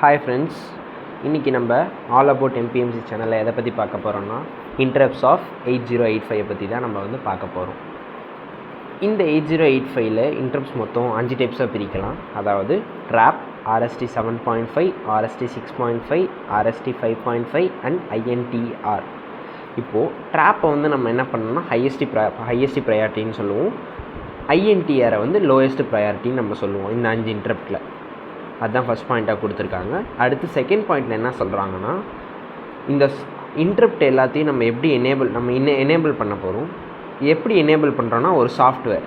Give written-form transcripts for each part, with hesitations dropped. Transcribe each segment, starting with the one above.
Hi friends, இன்றைக்கி நம்ம all about MBMC சேனலில் எதை பற்றி பார்க்க போகிறோம்னா இன்டரப்ட்ஸ் ஆஃப் 8085 பற்றி தான் நம்ம வந்து பார்க்க போகிறோம். இந்த 8085ல் இன்டரப்ட்ஸ் மொத்தம் 5 டைப்ஸாக பிரிக்கலாம். அதாவது drop, RST 7.5, RST 6.5, RST 5.5 and INTR. இப்போது ட்ராப்பை வந்து நம்ம என்ன பண்ணோம்னா ஹையஸ்ட் ப்ரையாரிட்டின்னு சொல்லுவோம். INTRை வந்து லோயஸ்ட் ப்ரையாரிட்டின்னு நம்ம சொல்லுவோம் இந்த 5 இன்டரப்ட்டில். அதுதான் ஃபஸ்ட் பாயிண்ட்டாக கொடுத்துருக்காங்க. அடுத்து செகண்ட் பாயிண்டில் என்ன சொல்கிறாங்கன்னா, இந்த இன்டரப்ட் எல்லாத்தையும் நம்ம எப்படி எனேபிள் பண்ண போகிறோம். எப்படி எனேபிள் பண்ணுறோன்னா, ஒரு சாஃப்ட்வேர்,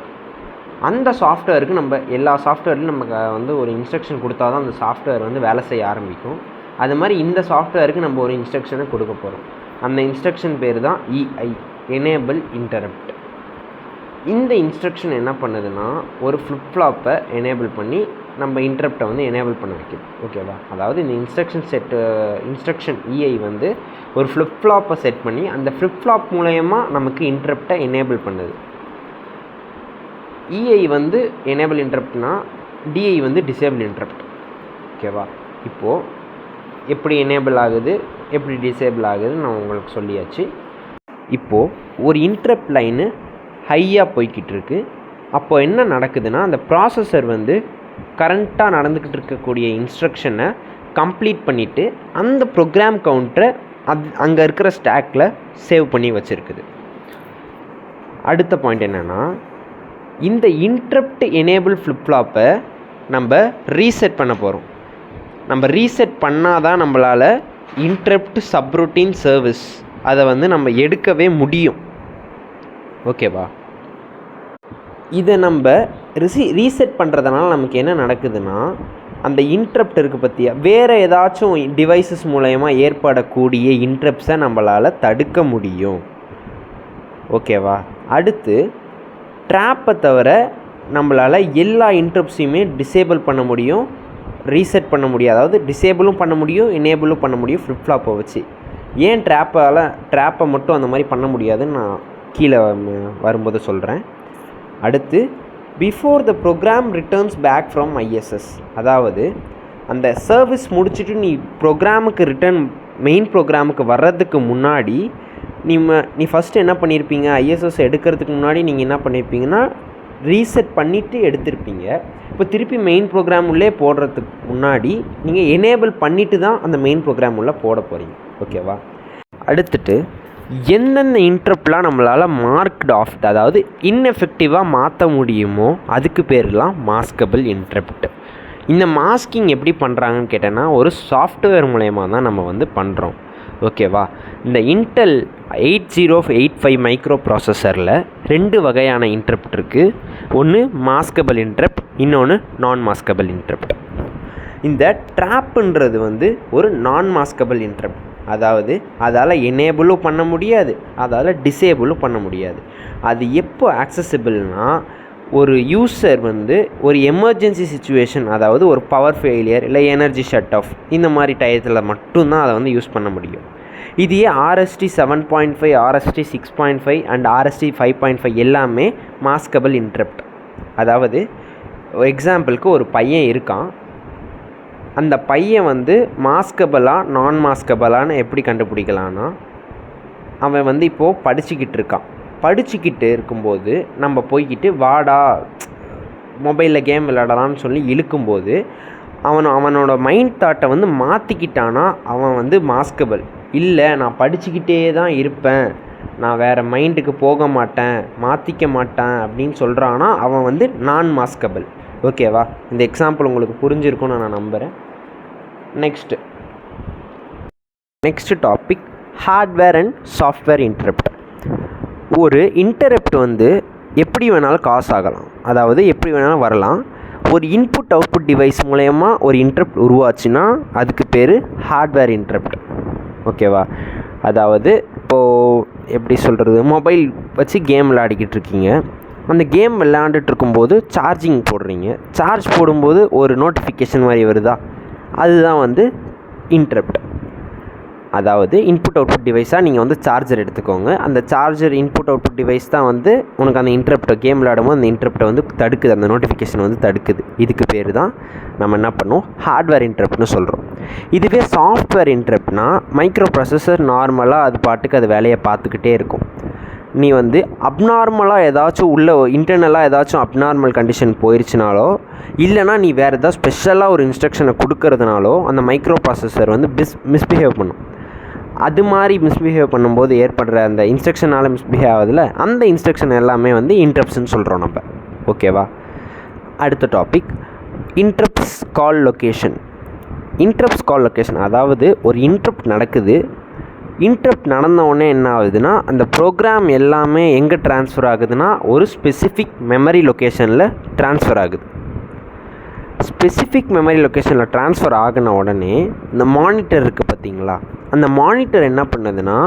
அந்த சாஃப்ட்வேருக்கு நம்ம எல்லா சாஃப்ட்வேர்லையும் நமக்கு வந்து ஒரு இன்ஸ்ட்ரக்ஷன் கொடுத்தா தான் அந்த சாஃப்ட்வேர் வந்து வேலை செய்ய ஆரம்பிக்கும். அது மாதிரி இந்த சாஃப்ட்வேருக்கு நம்ம ஒரு இன்ஸ்ட்ரக்ஷனை கொடுக்க போகிறோம். அந்த இன்ஸ்ட்ரக்ஷன் பேர் தான் EI, எனேபிள் இன்டரப்ட். இந்த இன்ஸ்ட்ரக்ஷன் என்ன பண்ணுதுன்னா, ஒரு ஃப்ளிப் ஃப்ளாப்பை எனேபிள் பண்ணி நம்ம இன்டரப்டை வந்து எனேபிள் பண்ண வைக்குது. ஓகேவா? அதாவது இந்த இன்ஸ்ட்ரக்ஷன் EI வந்து ஒரு ஃப்ளிப் ஃப்ளாப்பை செட் பண்ணி அந்த ஃப்ளிப் ஃப்ளாப் மூலயமா நமக்கு இன்டரப்டை எனேபிள் பண்ணுது. EI வந்து எனேபிள் இன்டரப்ட்னா, DI வந்து டிசேபிள் இன்டரப்ட். ஓகேவா? இப்போது எப்படி எனேபிள் ஆகுது, எப்படி டிசேபிள் ஆகுதுன்னு நான் உங்களுக்கு சொல்லியாச்சு. இப்போது ஒரு இன்டரப்ட் லைனு ஹையாக போய்கிட்டு இருக்கு. அப்போ என்ன நடக்குதுன்னா, அந்த ப்ராசஸர் வந்து கரண்ட்டாக நடந்துக்கிட்டு இருக்கக்கூடிய இன்ஸ்ட்ரக்ஷனை கம்ப்ளீட் பண்ணிவிட்டு அந்த ப்ரோக்ராம் கவுண்டரை அங்கே இருக்கிற ஸ்டாக்கில் சேவ் பண்ணி வச்சுருக்குது. அடுத்த பாயிண்ட் என்னென்னா, இந்த இன்டரப்ட் எனேபிள் ஃப்ளிப் ஃப்ளாப்பை நம்ம ரீசெட் பண்ண போகிறோம். நம்ம ரீசெட் பண்ணால் தான் நம்மளால் இன்டரப்ட் சப்ரூட்டீன் சர்வீஸ் அதை வந்து நம்ம எடுக்கவே முடியும். ஓகேவா? இதை நம்ம ரீசெட் பண்ணுறதுனால நமக்கு என்ன நடக்குதுன்னா, அந்த இன்டரப்ட் இருக்குது பற்றியா, வேறு ஏதாச்சும் டிவைசஸ் மூலயமா ஏற்படக்கூடிய இன்டரப்ட்ஸை நம்மளால் தடுக்க முடியும். ஓகேவா? அடுத்து ட்ராப்பை தவிர நம்மளால் எல்லா இன்டரப்ட்ஸையுமே டிசேபிள் பண்ண முடியும், ரீசெட் பண்ண முடியும். அதாவது டிசேபிளும் பண்ண முடியும், எனேபிளும் பண்ண முடியும் ஃப்ளிப் ஃப்ளாப்பை வச்சு. ஏன் ட்ராப்பை மட்டும் அந்த மாதிரி பண்ண முடியாதுன்னு நான் கீழே வரும்போது சொல்கிறேன். அடுத்து before the program returns back from ISS, அதாவது அந்த சர்வீஸ் முடிச்சுட்டு நீ மெயின் ப்ரோக்ராமுக்கு வர்றதுக்கு முன்னாடி நீ ஃபஸ்ட்டு என்ன பண்ணியிருப்பீங்க, ISS எடுக்கிறதுக்கு முன்னாடி நீங்கள் என்ன பண்ணியிருப்பீங்கன்னா ரீசெட் பண்ணிவிட்டு எடுத்திருப்பீங்க. இப்போ திருப்பி மெயின் ப்ரோக்ராம் உள்ளே போடுறதுக்கு முன்னாடி நீங்கள் எனேபிள் பண்ணிவிட்டு தான் அந்த மெயின் ப்ரோக்ராம் உள்ளே போட போகிறீங்க. ஓகேவா? அடுத்துட்டு எந்தெந்த இன்டரப்ட்லாம் நம்மளால் மார்க்டு ஆஃப், அதாவது இன்எஃபெக்டிவாக மாற்ற முடியுமோ அதுக்கு பேர்லாம் மாஸ்கபிள் இன்டரப்ட். இந்த மாஸ்கிங் எப்படி பண்ணுறாங்கன்னு கேட்டேன்னா, ஒரு சாஃப்ட்வேர் மூலயமா தான் நம்ம வந்து பண்ணுறோம். ஓகேவா? இந்த இன்டெல் 8085 மைக்ரோ ப்ராசஸரில் 2 வகையான இன்டரப்ட் இருக்குது. ஒன்று மாஸ்கபிள் இன்டரப்ட், இன்னொன்று நான் மாஸ்கபிள் இன்டரப்ட். இந்த ட்ராப்புன்றது வந்து ஒரு நான் மாஸ்கபிள் இன்டரப்ட். அதாவது அதால் எனேபிளும் பண்ண முடியாது, அதால் டிசேபிளும் பண்ண முடியாது. அது எப்போ ஆக்சசிபிள்னால், ஒரு யூஸர் வந்து ஒரு எமர்ஜென்சி சுச்சுவேஷன், அதாவது ஒரு பவர் ஃபெயிலியர் இல்லை எனர்ஜி ஷட் ஆஃப், இந்த மாதிரி டயத்தில் மட்டும்தான் அதை வந்து யூஸ் பண்ண முடியும். இதையே RST 7.5, RST 6.5 அண்ட் RST 5.5 எல்லாமே மாஸ்கபிள் இன்டரப்ட். அதாவது எக்ஸாம்பிளுக்கு ஒரு பையன் இருக்கான், அந்த பையன் வந்து மாஸ்கபிளாக நான் மாஸ்கபிளான்னு எப்படி கண்டுபிடிக்கலான்னா, அவன் வந்து இப்போது படிச்சுக்கிட்டு இருக்கும்போது நம்ம போய்கிட்டு வாடா மொபைலில் கேம் விளையாடலான்னு சொல்லி இழுக்கும்போது அவனோட மைண்ட் தாட்டை வந்து மாற்றிக்கிட்டானா அவன் வந்து மாஸ்கபிள். இல்லை, நான் படிச்சுக்கிட்டே தான் இருப்பேன், நான் வேறு மைண்டுக்கு போக மாட்டேன், மாற்றிக்க மாட்டேன் அப்படின்னு சொல்கிறான்னா அவன் வந்து நான் மாஸ்கபிள். ஓகேவா? இந்த எக்ஸாம்பிள் உங்களுக்கு புரிஞ்சிருக்கும்னு நான் நம்புகிறேன். Next topic hardware and software interrupt. ஒரு இன்டரப்ட் வந்து எப்படி வேணாலும் காஸ் ஆகலாம், அதாவது எப்படி வேணாலும் வரலாம். ஒரு இன்புட் அவுட்புட் டிவைஸ் மூலயமா ஒரு இன்டரப்ட் உருவாச்சுன்னா அதுக்கு பேர் ஹார்ட்வேர் இன்டரப்ட். ஓகேவா? அதாவது இப்போது எப்படி சொல்கிறது, மொபைல் வச்சு கேம் விளையாடிக்கிட்டு இருக்கீங்க. அந்த கேம் விளையாண்டுட்டு இருக்கும்போது சார்ஜிங் போடுறீங்க. சார்ஜ் போடும்போது ஒரு நோட்டிஃபிகேஷன் மாதிரி வருதா, அதுதான் வந்து இன்டரப்ட். அதாவது இன்புட் அவுட்புட் டிவைஸாக நீங்கள் வந்து சார்ஜர் எடுத்துக்கோங்க. அந்த சார்ஜர் இன்புட் அவுட்புட் டிவைஸ் தான் வந்து உனக்கு அந்த இன்டரப்ட்டை கேம் விளையாடும்போது அந்த இன்டரப்ட்டை வந்து தடுக்குது, அந்த நோட்டிஃபிகேஷன் வந்து தடுக்குது. இதுக்கு பேர் தான் நம்ம என்ன பண்ணோம், ஹார்ட்வேர் இன்டரப்ட்னு சொல்கிறோம். இதுவே சாஃப்ட்வேர் இன்டரப்ட்னா மைக்ரோ ப்ராசஸர் நார்மலாக அது பாட்டுக்கு அது வேலையை பார்த்துக்கிட்டே இருக்கும். நீ வந்து அப்நார்மலாக ஏதாச்சும் உள்ள இன்டர்னலாக ஏதாச்சும் அப்நார்மல் கண்டிஷன் போயிடுச்சுனாலோ இல்லைனா நீ வேறு ஏதாவது ஸ்பெஷலாக ஒரு இன்ஸ்ட்ரக்ஷனை கொடுக்கறதுனாலோ அந்த மைக்ரோ ப்ராசஸர் வந்து மிஸ்பிஹேவ் பண்ணும். அது மாதிரி மிஸ்பிஹேவ் பண்ணும்போது ஏற்படுற அந்த இன்ஸ்ட்ரக்ஷனால் மிஸ்பிஹேவ் ஆகுதுல, அந்த இன்ஸ்ட்ரக்ஷன் எல்லாமே வந்து இன்டரப்ட்ஸ்ன்னு சொல்கிறோம் நம்ம. ஓகேவா? அடுத்த டாபிக் இன்டரப்ட்ஸ் கால் லொக்கேஷன். இன்டரப்ட்ஸ் கால் லொக்கேஷன் அதாவது ஒரு இன்டரப்ட் நடக்குது. இன்டரப்ட் நடந்தவுடனே என்ன ஆகுதுன்னா அந்த ப்ரோக்ராம் எல்லாமே எங்கே ட்ரான்ஸ்ஃபர் ஆகுதுன்னா ஒரு ஸ்பெசிஃபிக் மெமரி லொக்கேஷனில் ட்ரான்ஸ்ஃபர் ஆகுது. ஸ்பெசிஃபிக் மெமரி லொக்கேஷனில் ட்ரான்ஸ்ஃபர் ஆகின உடனே இந்த மானிட்டர் இருக்குது பார்த்தீங்களா, அந்த மானிட்டர் என்ன பண்ணுதுன்னா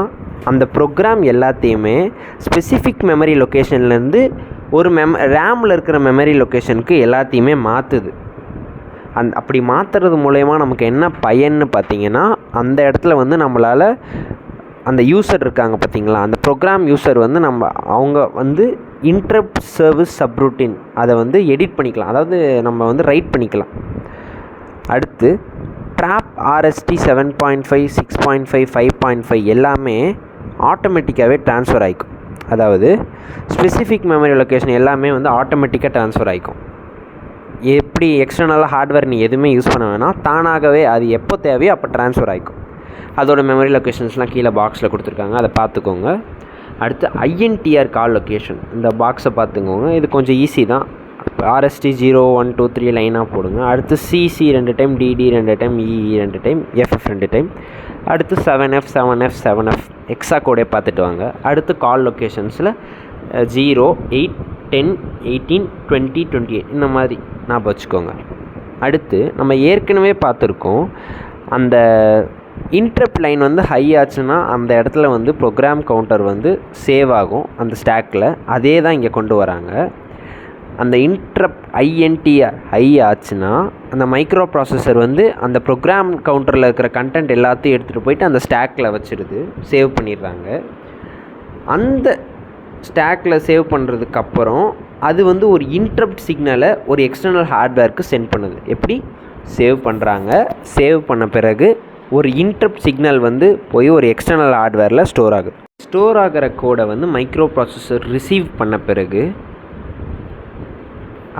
அந்த ப்ரோக்ராம் எல்லாத்தையுமே ஸ்பெசிஃபிக் மெமரி லொக்கேஷன்லேருந்து ஒரு ரேமில் இருக்கிற மெமரி லொக்கேஷனுக்கு எல்லாத்தையுமே மாற்றுது. அப்படி மாற்றுறது மூலயமா நமக்கு என்ன பயன்னு பார்த்தீங்கன்னா அந்த இடத்துல வந்து நம்மளால் அந்த யூசர் இருக்காங்க பார்த்தீங்களா, அந்த ப்ரோக்ராம் யூசர் வந்து அவங்க வந்து இன்டரப்ட் சர்வீஸ் சப்ரூட்டின் அதை வந்து எடிட் பண்ணிக்கலாம், அதாவது நம்ம வந்து ரைட் பண்ணிக்கலாம். அடுத்து ட்ராப் RST 7.5 6.5 5.5 எல்லாமே ஆட்டோமேட்டிக்காகவே ட்ரான்ஸ்ஃபர் ஆகிக்கும். அதாவது ஸ்பெசிஃபிக் மெமரி லொக்கேஷன் எல்லாமே வந்து ஆட்டோமேட்டிக்காக ட்ரான்ஸ்ஃபர் ஆகிக்கும். எப்படி எக்ஸ்டர்னலாக ஹார்ட்வேர் நீ எதுவுமே யூஸ் பண்ண வேணாம், தானாகவே அது எப்போ தேவையோ அப்போ ட்ரான்ஸ்ஃபர் ஆகிக்கும். அதோட மெமரி லொக்கேஷன்ஸ்லாம் கீழே பாக்ஸில் கொடுத்துருக்காங்க, அதை பார்த்துக்கோங்க. அடுத்து INTR கால் லொக்கேஷன், இந்த பாக்ஸை பார்த்துக்கோங்க. இது கொஞ்சம் ஈஸி தான். RST 0 1 2 3 லைனாக போடுங்க. அடுத்து CC 2 time, DD 2 time, EE 2 time, FF 2 time. அடுத்து 7F 7F 7F எக்ஸா கோடே பார்த்துட்டு வாங்க. அடுத்து கால் லொக்கேஷன்ஸில் 0 8 10 18 20 28 இந்த மாதிரி ஞாபகம் வச்சுக்கோங்க. அடுத்து நம்ம ஏற்கனவே பார்த்துருக்கோம், அந்த இன்டரப்ட் லைன் வந்து ஹை ஆச்சுன்னா அந்த இடத்துல வந்து ப்ரோக்ராம் கவுண்டர் வந்து சேவ் ஆகும் அந்த ஸ்டாக்கில். அதே தான் இங்கே கொண்டு வராங்க. அந்த இன்டரப்ட் INTR ஹை ஆச்சுன்னா அந்த மைக்ரோ ப்ராசஸர் வந்து அந்த ப்ரோக்ராம் கவுண்டரில் இருக்கிற கண்டென்ட் எல்லாத்தையும் எடுத்துகிட்டு போயிட்டு அந்த ஸ்டாக்கில் வச்சுருது, சேவ் பண்ணிடுறாங்க. அந்த ஸ்டாக்கில் சேவ் பண்ணுறதுக்கப்புறம் அது வந்து ஒரு இன்டரப்ட் சிக்னலை ஒரு எக்ஸ்டர்னல் ஹார்ட்வேருக்கு சென்ட் பண்ணுது. எப்படி சேவ் பண்ணுறாங்க, சேவ் பண்ண பிறகு ஒரு இன்டரப்ட் சிக்னல் வந்து போய் ஒரு எக்ஸ்டர்னல் ஹார்ட்வேரில் ஸ்டோர் ஆகுது. ஸ்டோர் ஆகிற கோடை வந்து மைக்ரோ ப்ராசஸர் ரிசீவ் பண்ண பிறகு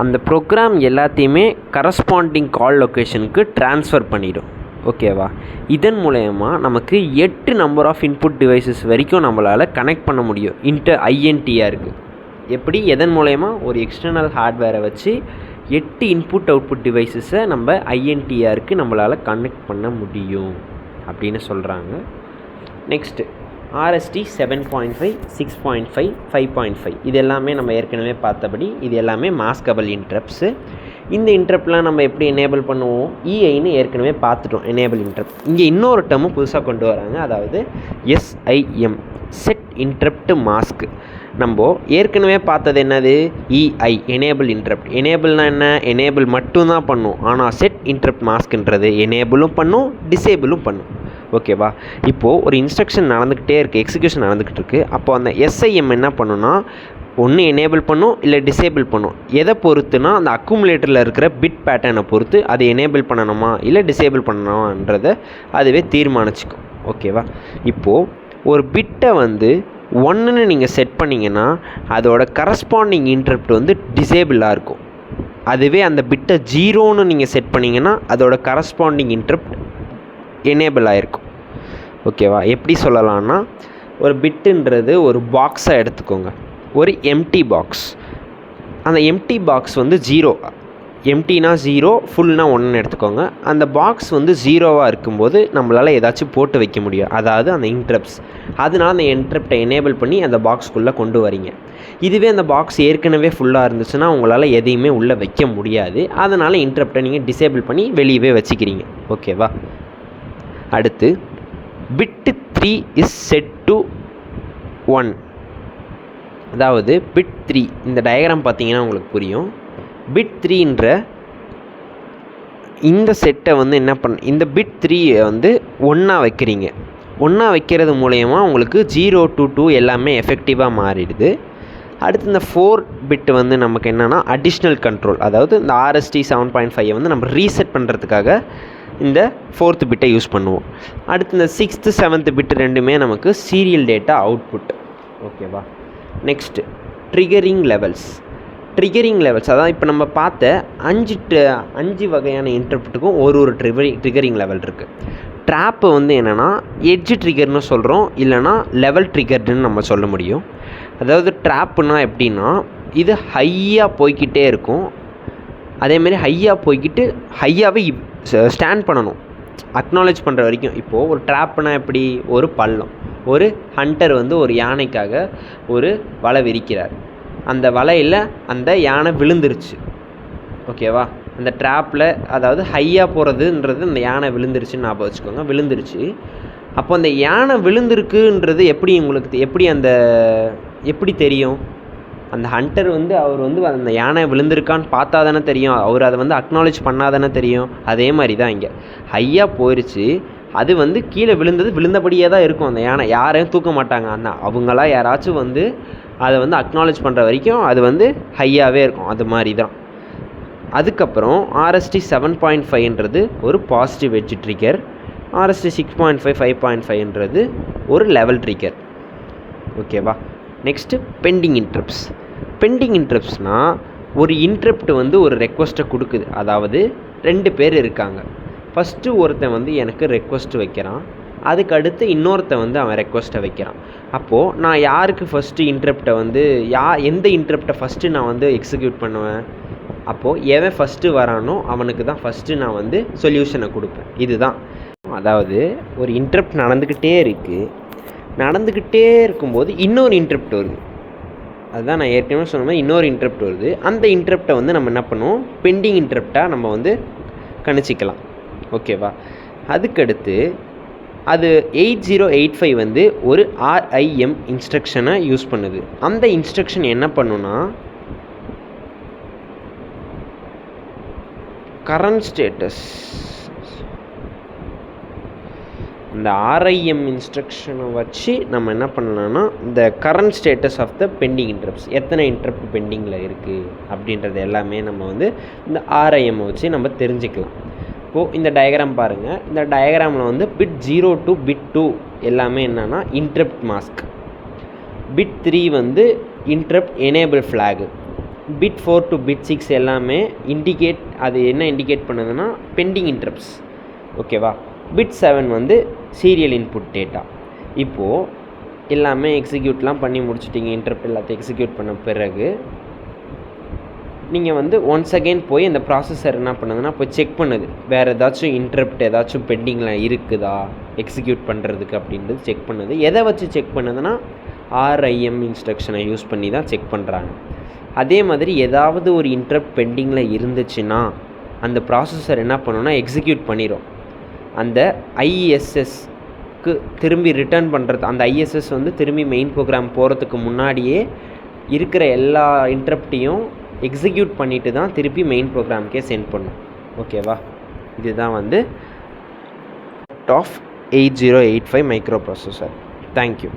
அந்த ப்ரோக்ராம் எல்லாத்தையுமே கரஸ்பாண்டிங் கால் லொக்கேஷனுக்கு ட்ரான்ஸ்ஃபர் பண்ணிடும். ஓகேவா? இதன் மூலயமா நமக்கு 8 நம்பர் ஆஃப் இன்புட் டிவைசஸ் வரைக்கும் நம்மளால் கனெக்ட் பண்ண முடியும் INTRக்கு. எப்படி? எதன் மூலயமா? ஒரு எக்ஸ்டர்னல் ஹார்ட்வேரை வச்சு 8 இன்புட் அவுட்புட் டிவைஸஸை நம்ம INTRக்கு நம்மளால் கனெக்ட் பண்ண முடியும் அப்படின்னு சொல்கிறாங்க. நெக்ஸ்ட்டு RST 7.5 6.5 5.5 இது எல்லாமே நம்ம ஏற்கனவே பார்த்தபடி இது எல்லாமே மாஸ்கபிள் இன்டரப்ட்ஸு. இந்த இன்டரப்ட்லாம் நம்ம எப்படி எனேபிள் பண்ணுவோம், EIன்னு ஏற்கனவே பார்த்துட்டோம். எனேபிள் இன்டரப்ட் இங்கே இன்னொரு டேர்மும் புதுசாக கொண்டு வராங்க, அதாவது SIM செட் இன்டரப்ட் மாஸ்க். நம்ம ஏற்கனவே பார்த்தது என்னது, EI எனேபிள் இன்டரப்ட். எனேபிள்னால் என்ன, எனேபிள் மட்டும்தான் பண்ணும். ஆனால் செட் இன்டரப்ட் மாஸ்க்ன்றது எனேபிளும் பண்ணும் டிசேபிளும் பண்ணும். ஓகேவா? இப்போது ஒரு இன்ஸ்ட்ரக்ஷன் நடந்துக்கிட்டே இருக்குது, எக்ஸிக்யூஷன் நடந்துக்கிட்டு இருக்குது. அப்போது அந்த SIM என்ன பண்ணுன்னா ஒன்று எனேபிள் பண்ணும் இல்லை டிசேபிள் பண்ணும். எதை பொறுத்துனா அந்த அக்குமுலேட்டரில் இருக்கிற பிட் பேட்டர்னை பொறுத்து அதை எனேபிள் பண்ணணுமா இல்லை டிசேபிள் பண்ணணுமான்றதை அதுவே தீர்மானிச்சுக்கும். ஓகேவா? இப்போது ஒரு பிட்டை வந்து 1ன்னு நீங்கள் செட் பண்ணிங்கன்னா அதோட கரஸ்பாண்டிங் இன்டரப்ட் வந்து டிசேபிளாக இருக்கும். அதுவே அந்த பிட்டை 0ன்னு நீங்கள் செட் பண்ணிங்கன்னா அதோட கரஸ்பாண்டிங் இன்டரப்ட் எனேபிள் ஆகிருக்கும். ஓகேவா? எப்படி சொல்லலாம்னா ஒரு பிட்டுன்றது ஒரு பாக்ஸை எடுத்துக்கோங்க, ஒரு எம்டி பாக்ஸ். அந்த எம்டி பாக்ஸ் வந்து 0, எம்டினா 0, ஃபுல்னா 1ன்னு எடுத்துக்கோங்க. அந்த பாக்ஸ் வந்து 0வாக இருக்கும்போது நம்மளால் ஏதாச்சும் போட்டு வைக்க முடியும், அதாவது அந்த இன்டரப்ட்ஸ். அதனால அந்த இன்டரப்டை எனேபிள் பண்ணி அந்த பாக்ஸ்க்குள்ளே கொண்டு வரீங்க. இதுவே அந்த பாக்ஸ் ஏற்கனவே ஃபுல்லாக இருந்துச்சுன்னா உங்களால் எதையுமே உள்ளே வைக்க முடியாது. அதனால் இன்டரப்டை நீங்கள் டிசேபிள் பண்ணி வெளியவே வச்சுக்கிறீங்க. ஓகேவா? அடுத்து பிட் 3 இஸ் செட் டு 1. அதாவது பிட் 3 இந்த டயக்ராம் பார்த்தீங்கன்னா உங்களுக்கு புரியும். பிட் 3ன்ற இந்த செட்டை வந்து என்ன இந்த பிட் 3 வந்து 1ஆக வைக்கிறீங்க. ஒன்றா வைக்கிறது மூலயமா உங்களுக்கு 0 to 2 எல்லாமே எஃபெக்டிவாக மாறிடுது. அடுத்து இந்த 4 பிட் வந்து நமக்கு என்னென்னா அடிஷ்னல் கண்ட்ரோல், அதாவது இந்த RST 7.5 வந்து நம்ம ரீசெட் பண்ணுறதுக்காக இந்த 4th பிட்டை யூஸ் பண்ணுவோம். அடுத்து இந்த 6th 7th பிட் ரெண்டுமே நமக்கு சீரியல் டேட்டா அவுட்புட். ஓகேவா. Next triggering levels. அதாவது இப்போ நம்ம பார்த்த 5 வகையான இன்டர்ப்ட்டுக்கும் ஒரு ட்ரிகரிங் லெவல் இருக்குது. ட்ராப்பு வந்து என்னென்னா எட்ஜ் ட்ரிகர்னு சொல்கிறோம், இல்லைனா லெவல் ட்ரிகர்டுன்னு நம்ம சொல்ல முடியும். அதாவது ட்ராப்புனா எப்படின்னா இது ஹையாக போய்கிட்டே இருக்கும், அதேமாரி ஹையாக போய்கிட்டு ஹையாகவே ஸ்டாண்ட் பண்ணணும் அக்னாலேஜ் பண்ணுற வரைக்கும். இப்போது ஒரு ட்ராப்புனா எப்படி, ஒரு பள்ளம், ஒரு ஹண்டர் வந்து ஒரு யானைக்காக ஒரு வலை விரிக்கிறார், அந்த வலையில் அந்த யானை விழுந்துருச்சு. ஓகேவா. அந்த ட்ராப்பில் அதாவது ஹையாக போகிறதுன்றது அந்த யானை விழுந்துருச்சுன்னு ஞாபகம் வச்சுக்கோங்க, விழுந்துருச்சு. அப்போ அந்த யானை விழுந்திருக்குன்றது எப்படி தெரியும்? அந்த ஹண்டர் வந்து அவர் வந்து அந்த யானை விழுந்திருக்கான்னு பார்த்தா தானே தெரியும், அவர் அதை வந்து அக்னாலேஜ் பண்ணால் தானே தெரியும். அதே மாதிரி தான் இங்கே ஹையாக போயிடுச்சு, அது வந்து கீழே விழுந்தபடியே தான் இருக்கும். அந்த யானை யாரையும் தூக்க மாட்டாங்க, அந்த அவங்களா யாராச்சும் வந்து அதை வந்து அக்னாலேஜ் பண்ணுற வரைக்கும் அது வந்து ஹையாகவே இருக்கும். அது மாதிரி தான். அதுக்கப்புறம் RST 7.5ன்றது ஒரு பாசிட்டிவ் எட்ஜ் ட்ரிகர், RST 6.5 5.5ன்றது ஒரு லெவல் ட்ரிகர். ஓகேவா. நெக்ஸ்ட்டு பெண்டிங் இன்ட்ரப்ட்ஸ்னால் ஒரு இன்ட்ரப்ட் வந்து ஒரு ரெக்வஸ்ட்டை கொடுக்குது. அதாவது 2 பேர் இருக்காங்க, ஃபஸ்ட்டு ஒருத்தன் வந்து எனக்கு ரெக்வஸ்ட் வைக்கிறான், அதுக்கு அடுத்து இன்னொருத்தன் வந்து அவன் ரெக்வஸ்ட்டை வைக்கிறான். அப்போது நான் யாருக்கு ஃபஸ்ட்டு இன்ட்ரப்டை வந்து எந்த இன்ட்ரப்டை ஃபஸ்ட்டு நான் வந்து எக்ஸிக்யூட் பண்ணுவேன்? அப்போது எவன் ஃபஸ்ட்டு வரானோ அவனுக்கு தான் ஃபஸ்ட்டு நான் வந்து சொல்யூஷனை கொடுப்பேன். இதுதான். அதாவது ஒரு இன்ட்ரப்ட் நடந்துக்கிட்டே இருக்கும்போது இன்னொரு இன்ட்ரப்ட் வருது. அதுதான் நான் ஏற்கனவே சொன்ன மாதிரி இன்னொரு இன்ட்ரப்ட் வருது. அந்த இன்ட்ரப்டை வந்து நம்ம என்ன பண்ணுவோம், பெண்டிங் இன்ட்ரப்டாக நம்ம வந்து கணிச்சிக்கலாம். ஓகேவா. அதுக்கடுத்து அது 8085 வந்து ஒரு RIM இன்ஸ்ட்ரக்ஷனை யூஸ் பண்ணுது. அந்த இன்ஸ்ட்ரக்ஷன் என்ன பண்ணுன்னா கரண்ட் ஸ்டேட்டஸ், இந்த RIM இன்ஸ்ட்ரக்ஷனை வச்சு நம்ம என்ன பண்ணலான்னா இந்த current status of the pending interrupts, எத்தனை இன்ட்ரப்ட் பெண்டிங்கில் இருக்குது அப்படின்றது எல்லாமே நம்ம வந்து இந்த RIM வச்சு நம்ம தெரிஞ்சுக்கலாம். இப்போது இந்த டயக்ராம் பாருங்கள். இந்த டயக்ராமில் வந்து பிட் 0 to பிட் 2 எல்லாமே என்னென்னா இன்ட்ரப்ட் மாஸ்க், பிட் 3 வந்து interrupt enable flag, bit 4 to bit 6 எல்லாமே அது என்ன இண்டிகேட் பண்ணுதுன்னா பெண்டிங் இன்ட்ரப்ட்ஸ். ஓகேவா. பிட் 7 வந்து சீரியல் இன்புட் டேட்டா. இப்போது எல்லாமே எக்ஸிக்யூட்லாம் பண்ணி முடிச்சுட்டிங்க, இன்ட்ரப்ட் எல்லாத்தையும் எக்ஸிக்யூட் பண்ண பிறகு நீங்கள் வந்து ஒன்ஸ் அகெயின் போய் அந்த ப்ராசஸர் என்ன பண்ணுதுன்னா போய் செக் பண்ணுது, வேறு ஏதாச்சும் இன்ட்ரப்ட் ஏதாச்சும் பெண்டிங்கில் இருக்குதா எக்ஸிக்யூட் பண்ணுறதுக்கு அப்படின்றது செக் பண்ணுது. எதை வச்சு செக் பண்ணுதுன்னா RIM இன்ஸ்ட்ரக்ஷனை யூஸ் பண்ணி தான் செக் பண்ணுறாங்க. அதே மாதிரி ஏதாவது ஒரு இன்ட்ரப்ட் பெண்டிங்கில் இருந்துச்சுன்னா அந்த ப்ராசஸர் என்ன பண்ணுன்னா எக்ஸிக்யூட் பண்ணிடும். அந்த ISSக்கு திரும்பி ரிட்டர்ன் பண்ணுறது, அந்த ISS வந்து திரும்பி மெயின் ப்ரோக்ராம் போகிறதுக்கு முன்னாடியே இருக்கிற எல்லா இன்ட்ரப்டையும் எக்ஸிக்யூட் பண்ணிவிட்டு தான் திருப்பி மெயின் ப்ரோக்ராமுக்கே சென்ட் பண்ணும். ஓகேவா. இதுதான் வந்து ஆஃப் 8085 மைக்ரோ ப்ராசஸர். தேங்க்யூ.